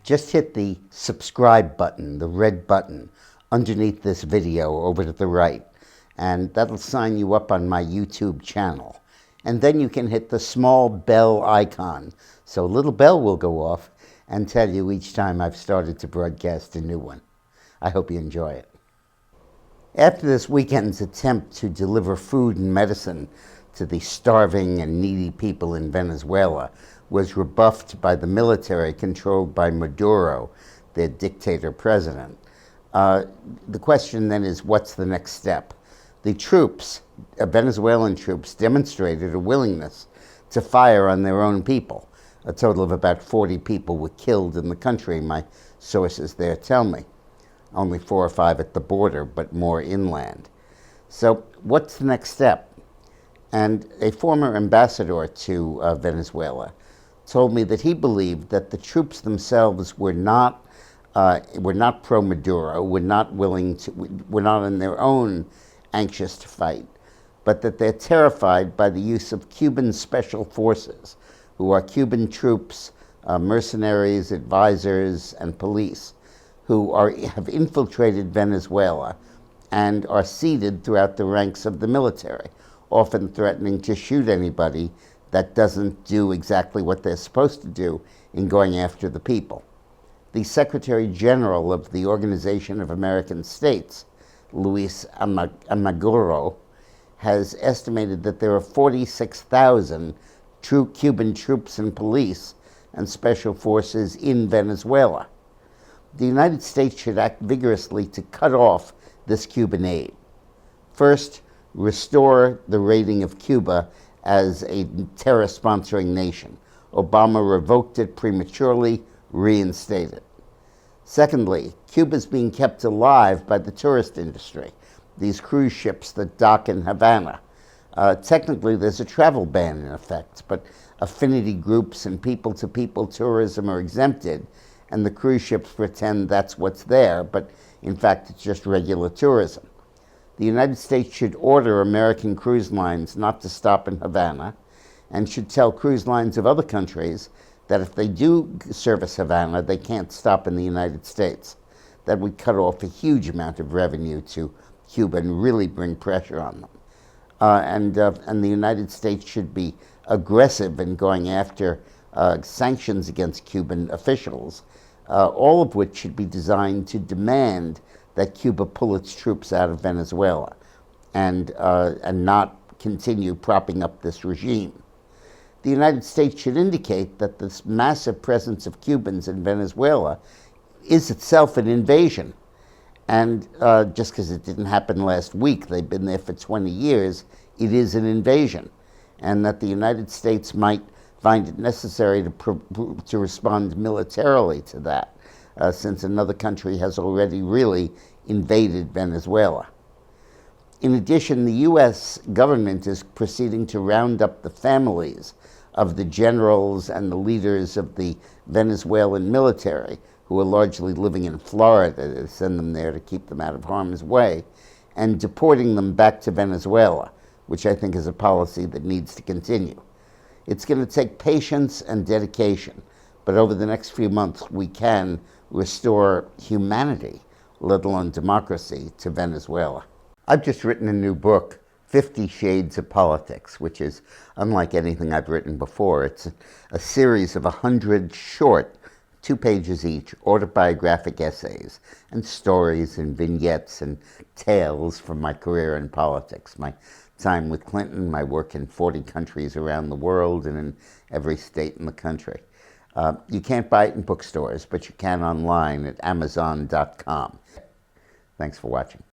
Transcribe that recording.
Just hit the subscribe button, the red button, underneath this video over to the right, and that'll sign you up on my YouTube channel. And then you can hit the small bell icon, so a little bell will go off and tell you each time I've started to broadcast a new one. I hope you enjoy it. After this weekend's attempt to deliver food and medicine to the starving and needy people in Venezuela was rebuffed by the military controlled by Maduro, the dictator president, the question then is, what's the next step? The troops, Venezuelan troops, demonstrated a willingness to fire on their own people. A total of about 40 people were killed in the country, my sources there tell me. Only 4 or 5 at the border, but more inland. So what's the next step? And a former ambassador to Venezuela told me that he believed that the troops themselves were not pro-Maduro, were not on their own anxious to fight, but that they're terrified by the use of Cuban special forces, who are Cuban troops, mercenaries, advisors, and police, who have infiltrated Venezuela and are seated throughout the ranks of the military, often threatening to shoot anybody that doesn't do exactly what they're supposed to do in going after the people. The Secretary General of the Organization of American States, Luis Maduro, has estimated that there are 46,000 Cuban troops and police and special forces in Venezuela. The United States should act vigorously to cut off this Cuban aid. First, restore the rating of Cuba as a terror-sponsoring nation. Obama revoked it prematurely, reinstate it. Secondly, Cuba's being kept alive by the tourist industry, these cruise ships that dock in Havana. Technically, there's a travel ban in effect, but affinity groups and people-to-people tourism are exempted, and the cruise ships pretend that's what's there, but in fact, it's just regular tourism. The United States should order American cruise lines not to stop in Havana, and should tell cruise lines of other countries that if they do service Havana, they can't stop in the United States. That would cut off a huge amount of revenue to Cuba and really bring pressure on them. And the United States should be aggressive in going after sanctions against Cuban officials, all of which should be designed to demand that Cuba pull its troops out of Venezuela and not continue propping up this regime. The United States should indicate that this massive presence of Cubans in Venezuela is itself an invasion. And just because it didn't happen last week, they've been there for 20 years, it is an invasion. And that the United States might find it necessary to respond militarily to that, since another country has already really invaded Venezuela. In addition, the U.S. government is proceeding to round up the families of the generals and the leaders of the Venezuelan military, who are largely living in Florida, to send them there to keep them out of harm's way, and deporting them back to Venezuela, which I think is a policy that needs to continue. It's going to take patience and dedication, but over the next few months we can restore humanity, let alone democracy, to Venezuela. I've just written a new book, 50 Shades of Politics, which is unlike anything I've written before. It's a series of 100 short, 2 pages each, autobiographic essays and stories and vignettes and tales from my career in politics, my time with Clinton, my work in 40 countries around the world and in every state in the country. You can't buy it in bookstores, but you can online at Amazon.com. Thanks for watching.